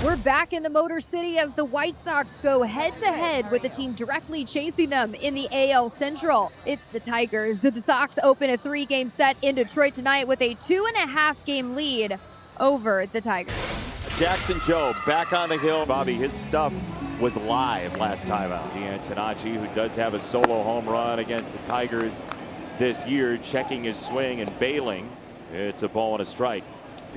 We're back in the Motor City as the White Sox go head-to-head with the team directly chasing them in the AL Central. It's the Tigers. The Sox open a 3-game set in Detroit tonight with a 2.5-game lead over the Tigers. Jackson Jobe back on the hill. Bobby, his stuff was live last time out. See Antonacci, who does have a solo home run against the Tigers this year, checking his swing and bailing. It's a ball and a strike.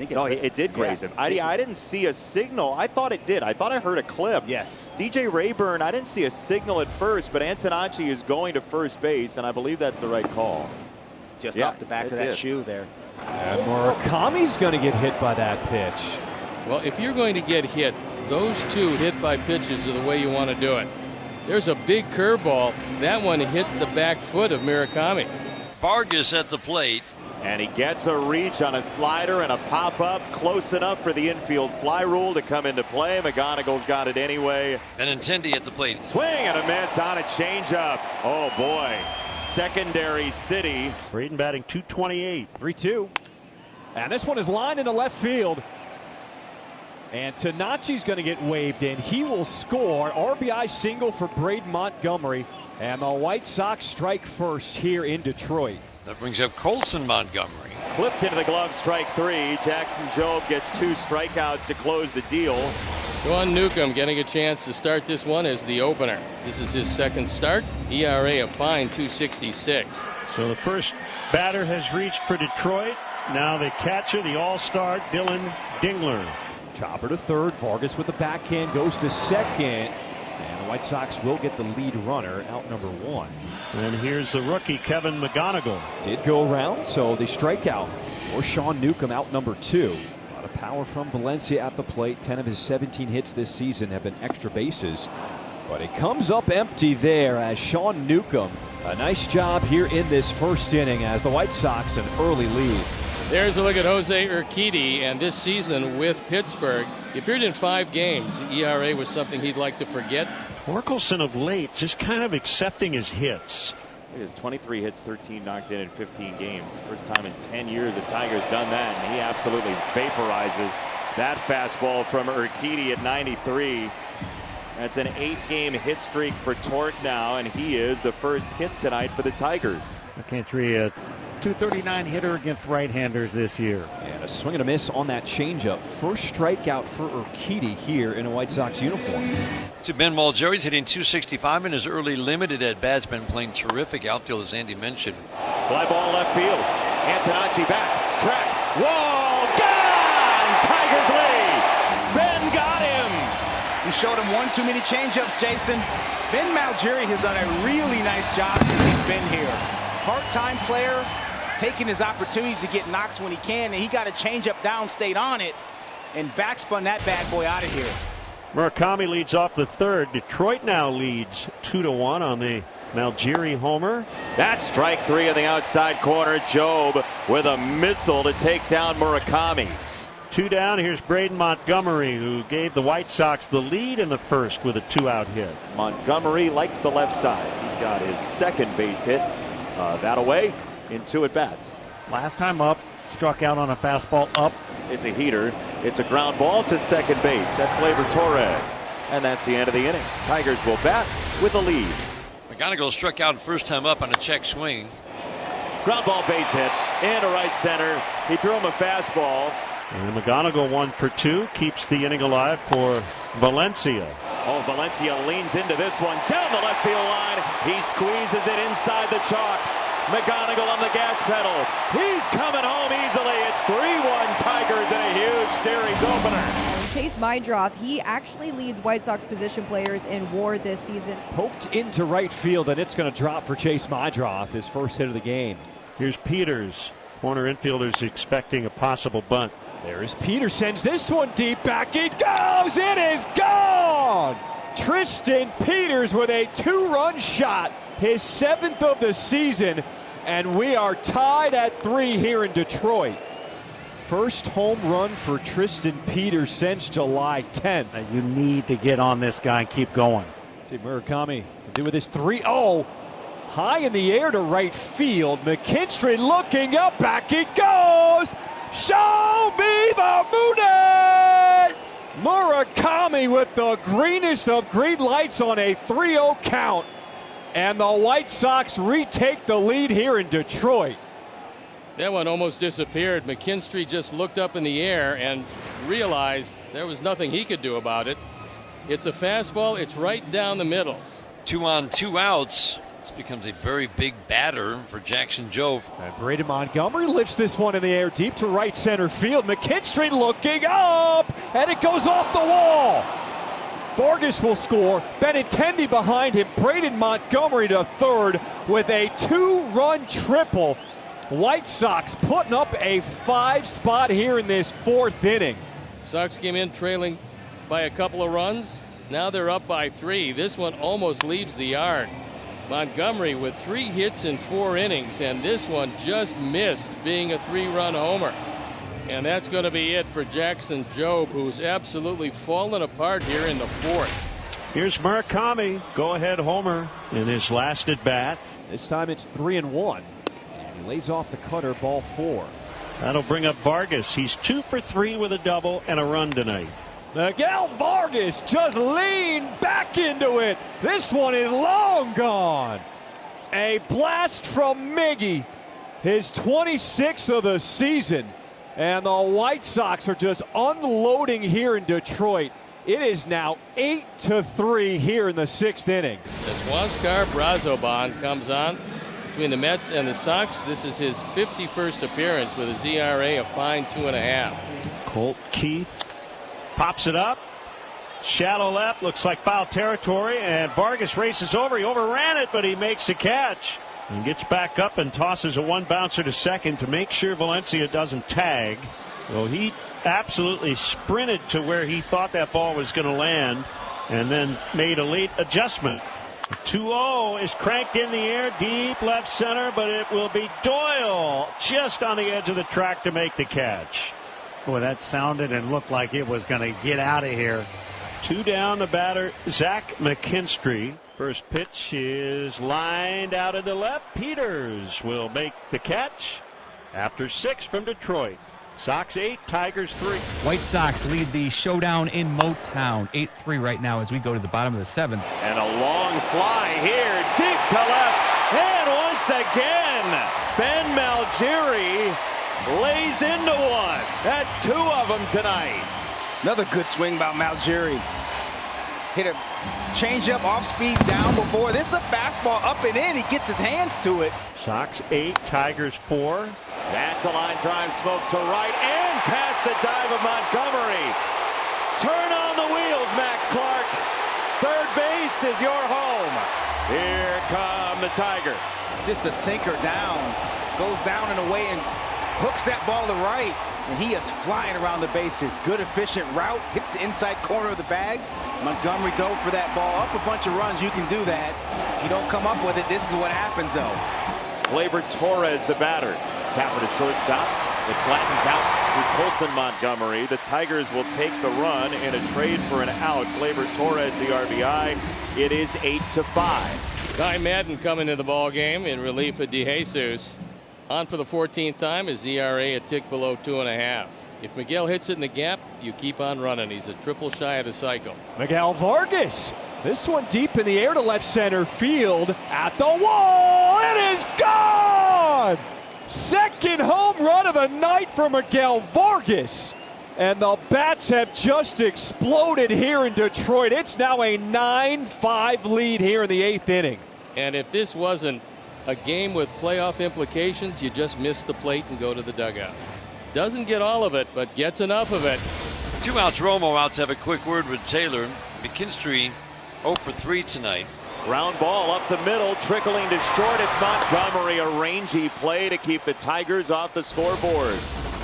No, it did graze him. I didn't see a signal. I thought it did. I thought I heard a clip. Yes. DJ Rayburn, I didn't see a signal at first, but Antonacci is going to first base, and I believe that's the right call. Just off the back of that shoe there. And Murakami's going to get hit by that pitch. Well, if you're going to get hit, those two hit by pitches are the way you want to do it. There's a big curveball. That one hit the back foot of Murakami. Vargas at the plate. And he gets a reach on a slider and a pop-up close enough for the infield fly rule to come into play. McGonagall's got it anyway. Benintendi at the plate. Swing and a miss on a changeup. Oh, boy. Secondary City. Braden batting .228. 3-2. And this one is lined into left field. And Tonacci's going to get waved in. He will score. RBI single for Braden Montgomery. And the White Sox strike first here in Detroit. That brings up Colson Montgomery. Clipped into the glove, strike 3. Jackson Jobe gets 2 strikeouts to close the deal. Sean Newcomb getting a chance to start this one as the opener. This is his second start. ERA a fine .266. So the first batter has reached for Detroit. Now the catcher, the all-star Dylan Dingler. Chopper to third. Vargas with the backhand goes to second. And the White Sox will get the lead runner out number 1. And here's the rookie Kevin McGonigal. Did go around, so the strikeout for Sean Newcomb out number 2. A lot of power from Valencia at the plate. 10 of his 17 hits this season have been extra bases. But it comes up empty there as Sean Newcomb. A nice job here in this first inning as the White Sox an early lead. There's a look at Jose Urquidy, and this season with Pittsburgh, he appeared in 5 games. The ERA was something he'd like to forget. Torkelson of late just kind of accepting his hits. He has 23 hits, 13 knocked in 15 games. First time in 10 years the Tigers done that, and he absolutely vaporizes that fastball from Urquidy at 93. That's an 8-game hit streak for Torque now, and he is the first hit tonight for the Tigers. McKinstry, a .239 hitter against right-handers this year. And a swing and a miss on that changeup. First strikeout for Urquidy here in a White Sox uniform. To Ben Malgeri's hitting .265 in his early limited at-bats. Been playing terrific outfield, as Andy mentioned. Fly ball left field. Antonacci back. Track. Wall. Gone! Tigers lead. Ben got him. He showed him one too many changeups, Jason. Ben Malgeri has done a really nice job since he's been here. Part-time player, taking his opportunities to get knocks when he can, and he got a changeup down, stayed on it, and backspun that bad boy out of here. Murakami leads off the third. Detroit now leads 2-1 on the Malgeri homer. That's strike 3 in the outside corner. Jobe with a missile to take down Murakami. 2 down. Here's Braden Montgomery, who gave the White Sox the lead in the first with a 2-out hit. Montgomery likes the left side. He's got his second base hit. That away in 2 at-bats. Last time up, struck out on a fastball up. It's a heater. It's a ground ball to second base. That's Gleyber Torres. And that's the end of the inning. Tigers will bat with a lead. McGonigal struck out first time up on a check swing. Ground ball base hit into right center. He threw him a fastball. And McGonigal 1 for 2 keeps the inning alive for Valencia. Oh, Valencia leans into this one down the left field line. He squeezes it inside the chalk. McGonigal on the gas pedal. He's coming home easily. It's 3-1 Tigers in a huge series opener. Chase Meidroth, he actually leads White Sox position players in WAR this season. Poked into right field, and it's going to drop for Chase Meidroth, his first hit of the game. Here's Peters. Corner infielders expecting a possible bunt. There is Peters, sends this one deep, back it goes, it is gone! Tristan Peters with a 2-run shot, his 7th of the season, and we are tied at 3 here in Detroit. First home run for Tristan Peters since July 10th. You need to get on this guy and keep going. See Murakami do with his 3-0. High in the air to right field. McKinstry looking up, back it goes! Show me the Mooney! Murakami with the greenest of green lights on a 3-0 count. And the White Sox retake the lead here in Detroit. That one almost disappeared. McKinstry just looked up in the air and realized there was nothing he could do about it. It's a fastball. It's right down the middle. 2 on 2 outs. This becomes a very big batter for Jackson Jove. And Braden Montgomery lifts this one in the air deep to right center field. McKinstry looking up, and it goes off the wall. Vargas will score. Benintendi behind him. Braden Montgomery to third with a 2-run triple. White Sox putting up a 5 spot here in this 4th inning. Sox came in trailing by a couple of runs. Now they're up by 3. This one almost leaves the yard. Montgomery with 3 hits in 4 innings, and this one just missed being a 3-run homer. And that's going to be it for Jackson Jove, who's absolutely fallen apart here in the 4th. Here's Murakami, go-ahead homer in his last at bat. This time it's 3-1. And he lays off the cutter, ball 4. That'll bring up Vargas. He's 2 for 3 with a double and a run tonight. Miguel Vargas just leaned back into it. This one is long gone. A blast from Miggy, his 26th of the season. And the White Sox are just unloading here in Detroit. It is now 8-3 here in the 6th inning. As Huáscar Brazoban comes on between the Mets and the Sox, this is his 51st appearance with his ERA of fine 2.5. Colt Keith pops it up. Shallow left, looks like foul territory, and Vargas races over. He overran it, but he makes the catch and gets back up and tosses a 1-bouncer to second to make sure Valencia doesn't tag. Well, he absolutely sprinted to where he thought that ball was going to land and then made a late adjustment. 2-0 is cranked in the air deep left center, but it will be Doyle just on the edge of the track to make the catch. Boy, that sounded and looked like it was going to get out of here. 2 down, the batter, Zach McKinstry. First pitch is lined out into left. Peters will make the catch after 6 from Detroit. Sox 8, Tigers 3. White Sox lead the showdown in Motown 8-3 right now as we go to the bottom of the 7th. And a long fly here, deep to left. And once again, Ben Malgeri lays into one. That's 2 of them tonight. Another good swing by Malgeri. Hit a changeup off speed down before. This is a fastball up and in. He gets his hands to it. Sox 8, Tigers 4. That's a line drive, smoke to right and past the dive of Montgomery. Turn on the wheels, Max Clark. Third base is your home. Here come the Tigers. Just a sinker down. Goes down and away and hooks that ball to right. And he is flying around the bases. Good, efficient route. Hits the inside corner of the bags. Montgomery dove for that ball. Up a bunch of runs, you can do that. If you don't come up with it, this is what happens, though. Gleyber Torres, the batter. Tapper to shortstop. It flattens out to Colson Montgomery. The Tigers will take the run in a trade for an out. Gleyber Torres, the RBI. It is 8-5. Guy Madden coming to the ball game in relief of DeJesus. On for the 14th time, his ERA a tick below 2.5. If Miguel hits it in the gap, you keep on running. He's a triple shy of the cycle. Miguel Vargas. This one deep in the air to left center field. At the wall. It is gone. Second home run of the night for Miguel Vargas. And the bats have just exploded here in Detroit. It's now a 9-5 lead here in the 8th inning. And if this wasn't a game with playoff implications, you just miss the plate and go to the dugout. Doesn't get all of it, but gets enough of it. 2 outs, Romo out to have a quick word with Taylor. McKinstry 0 for 3 tonight. Ground ball up the middle, trickling to short. It's Montgomery, a rangy play to keep the Tigers off the scoreboard.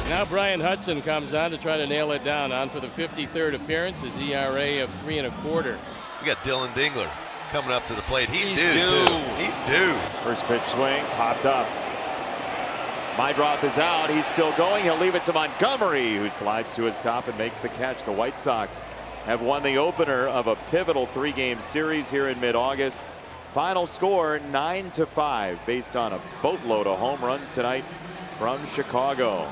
Now Brian Hudson comes on to try to nail it down. On for the 53rd appearance, his ERA of 3 1/4. We got Dylan Dingler coming up to the plate. He's due, due. He's due. First pitch swing, popped up. Meidroth is out. He's still going. He'll leave it to Montgomery, who slides to his stop and makes the catch. The White Sox have won the opener of a pivotal 3-game series here in mid-August. Final score 9-5 based on a boatload of home runs tonight from Chicago.